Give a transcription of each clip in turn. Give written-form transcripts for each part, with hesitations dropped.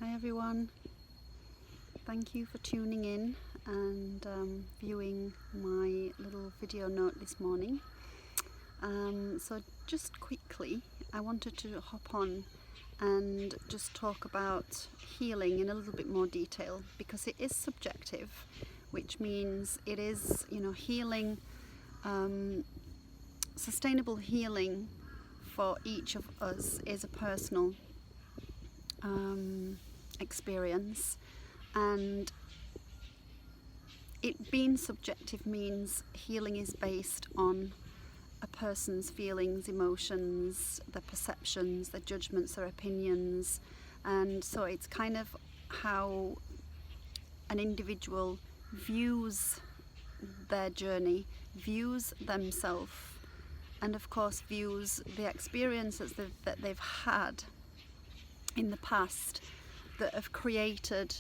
Hi everyone, thank you for tuning in and viewing my little video note this morning. So just quickly, I wanted to hop on and just talk about healing in a little bit more detail, because it is subjective, which means it is, healing, sustainable healing for each of us is a personal experience, and it being subjective means healing is based on a person's feelings, emotions, their perceptions, their judgments, their opinions, and so it's kind of how an individual views their journey, views themselves, and of course views the experiences that they've had in the past that have created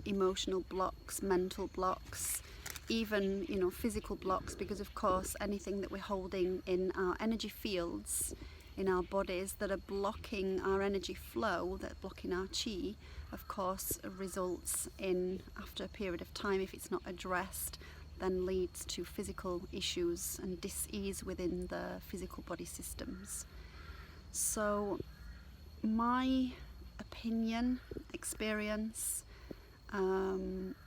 emotional blocks, mental blocks, even physical blocks, because of course anything that we're holding in our energy fields in our bodies that are blocking our energy flow, that are blocking our chi, of course results in, after a period of time, if it's not addressed, then leads to physical issues and dis-ease within the physical body systems. So my opinion, experience,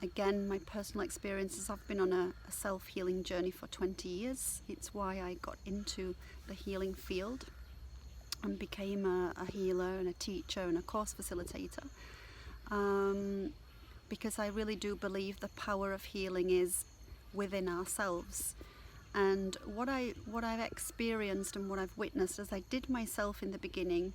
again, my personal experiences, I've been on a self-healing journey for 20 years. It's why I got into the healing field and became a healer and a teacher and a course facilitator, because I really do believe the power of healing is within ourselves. And what I've experienced and what I've witnessed, as I did myself in the beginning,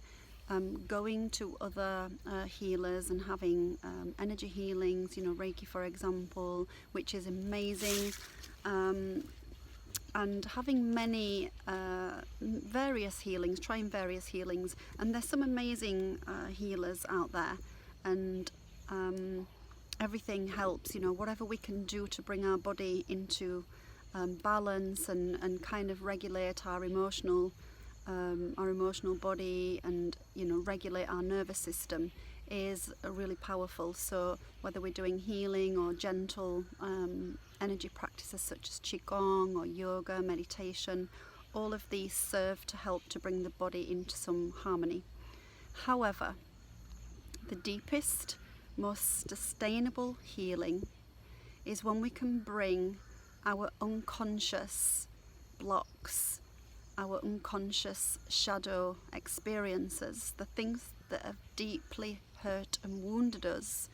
going to other healers and having energy healings, Reiki for example, which is amazing, and having many various healings, trying various healings, and there's some amazing healers out there, and everything helps, whatever we can do to bring our body into balance and kind of regulate our emotional body, and regulate our nervous system is really powerful. So whether we're doing healing or gentle energy practices such as qigong or yoga, meditation, all of these serve to help to bring the body into some harmony. However, the deepest, most sustainable healing is when we can bring our unconscious blocks, our unconscious shadow experiences, the things that have deeply hurt and wounded us,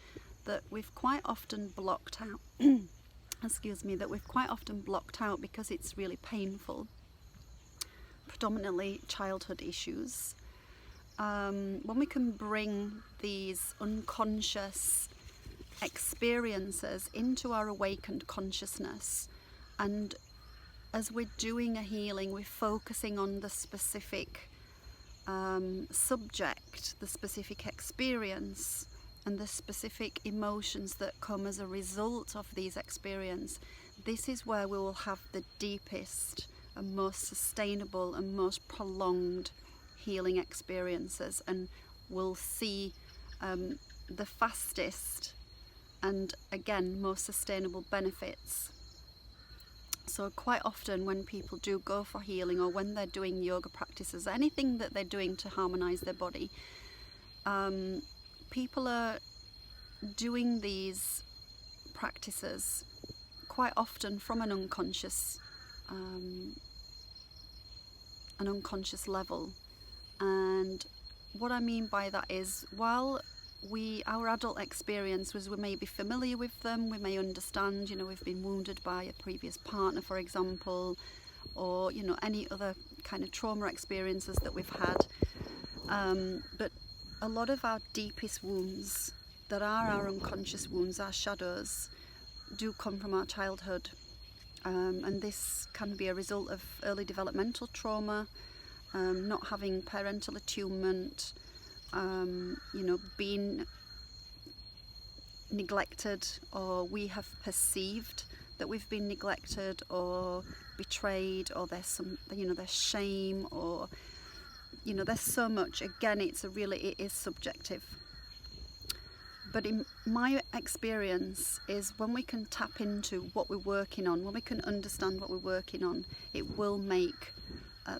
that we've quite often blocked out that we've quite often blocked out because it's really painful, predominantly childhood issues. When we can bring these unconscious experiences into our awakened consciousness, and as we're doing a healing, we're focusing on the specific subject, the specific experience, and the specific emotions that come as a result of these experiences. This is where we will have the deepest and most sustainable and most prolonged healing experiences, and we'll see the fastest and, again, most sustainable benefits. So quite often when people do go for healing, or when they're doing yoga practices, anything that they're doing to harmonize their body, people are doing these practices quite often from an unconscious level. And what I mean by that is, while our adult experience was, we may be familiar with them, we may understand, we've been wounded by a previous partner, for example, or any other kind of trauma experiences that we've had, but a lot of our deepest wounds, that are our unconscious wounds, our shadows, do come from our childhood, and this can be a result of early developmental trauma, not having parental attunement, being neglected, or we have perceived that we've been neglected or betrayed, or there's some, there's shame, or there's so much. Again, it is subjective. But in my experience is when we can tap into what we're working on, when we can understand what we're working on, it will make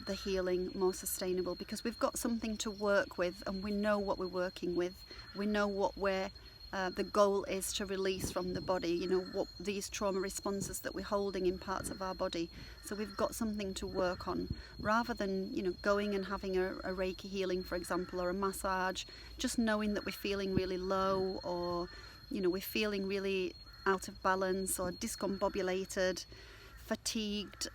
the healing more sustainable, because we've got something to work with and we know what we're working with. We know what the goal is to release from the body, you know, what these trauma responses that we're holding in parts of our body. So we've got something to work on, rather than, you know, going and having a Reiki healing, for example, or a massage, just knowing that we're feeling really low, or, you know, we're feeling really out of balance or discombobulated, fatigued,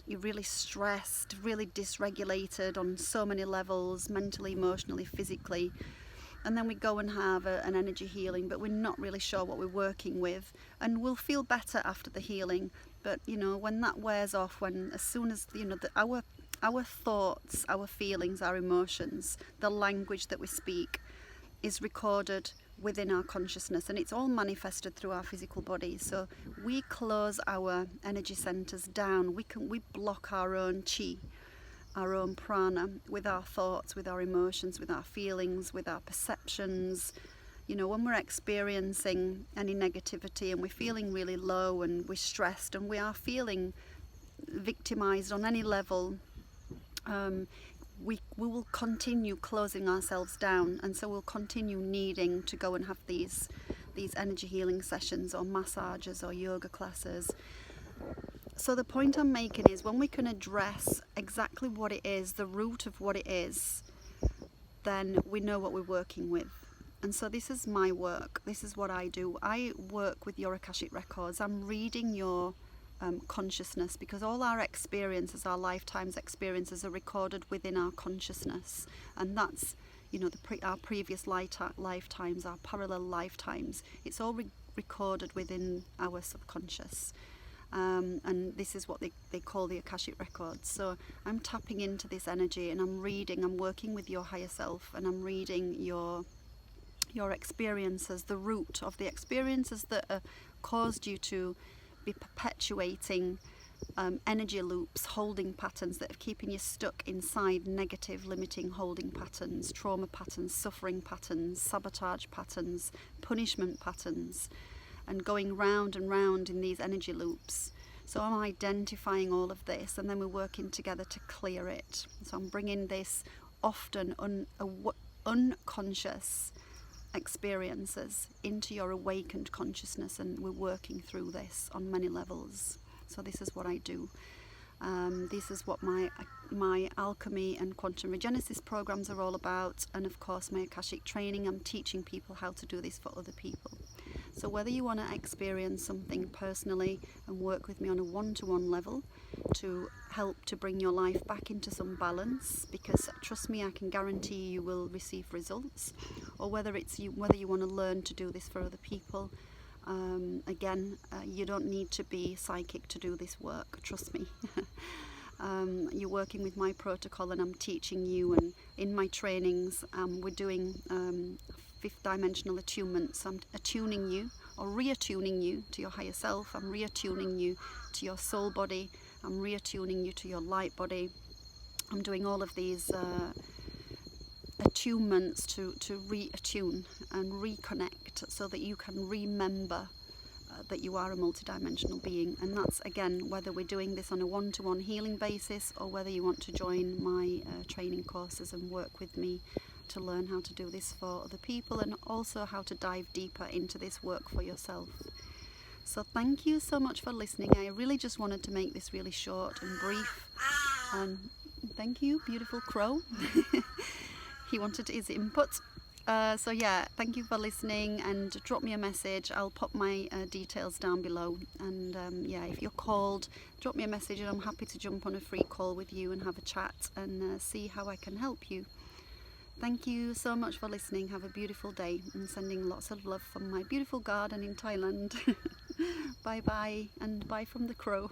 you're really stressed, really dysregulated on so many levels, mentally, emotionally, physically. And then we go and have an energy healing, but we're not really sure what we're working with, and we'll feel better after the healing. But, you know, when that wears off, as soon as, you know, our thoughts, our feelings, our emotions, the language that we speak is recorded within our consciousness, and it's all manifested through our physical body. So we close our energy centers down. We block our own chi, our own prana, with our thoughts, with our emotions, with our feelings, with our perceptions. You know, when we're experiencing any negativity and we're feeling really low and we're stressed and we are feeling victimized on any level, we will continue closing ourselves down, and so we'll continue needing to go and have these energy healing sessions or massages or yoga classes. So the point I'm making is, when we can address exactly what it is, the root of what it is, then we know what we're working with. And so this is my work. This is what I do. I work with your Akashic records. I'm reading your consciousness, because all our experiences, our lifetime's experiences, are recorded within our consciousness. And that's, you know, our previous lifetimes, our parallel lifetimes. It's all recorded within our subconscious. And this is what they call the Akashic records. So I'm tapping into this energy, and I'm working with your higher self, and I'm reading your experiences, the root of the experiences that caused you to be perpetuating energy loops, holding patterns that are keeping you stuck inside negative, limiting, holding patterns, trauma patterns, suffering patterns, sabotage patterns, punishment patterns, and going round and round in these energy loops. So I'm identifying all of this, and then we're working together to clear it. So I'm bringing this often unconscious experiences into your awakened consciousness, and we're working through this on many levels. So this is what I do. This is what my Alchemy and Quantum Regenesis programs are all about, and of course my Akashic training. I'm teaching people how to do this for other people. So whether you want to experience something personally and work with me on a one-to-one level to help to bring your life back into some balance, because trust me, I can guarantee you will receive results, or whether you want to learn to do this for other people, again, you don't need to be psychic to do this work, trust me. You're working with my protocol, and I'm teaching you, and in my trainings we're doing fifth dimensional attunements. I'm attuning you, or reattuning you to your higher self. I'm reattuning you to your soul body. I'm reattuning you to your light body. I'm doing all of these attunements to reattune and reconnect, so that you can remember that you are a multidimensional being. And that's, again, whether we're doing this on a one-to-one healing basis, or whether you want to join my training courses and work with me to learn how to do this for other people, and also how to dive deeper into this work for yourself. So thank you so much for listening. I really just wanted to make this really short and brief. And thank you, beautiful crow. He wanted his input. So yeah, thank you for listening, and drop me a message. I'll pop my details down below, and yeah, if you're called, drop me a message, and I'm happy to jump on a free call with you and have a chat and see how I can help you. Thank you so much for listening. Have a beautiful day, and sending lots of love from my beautiful garden in Thailand. Bye bye, and bye from the crow.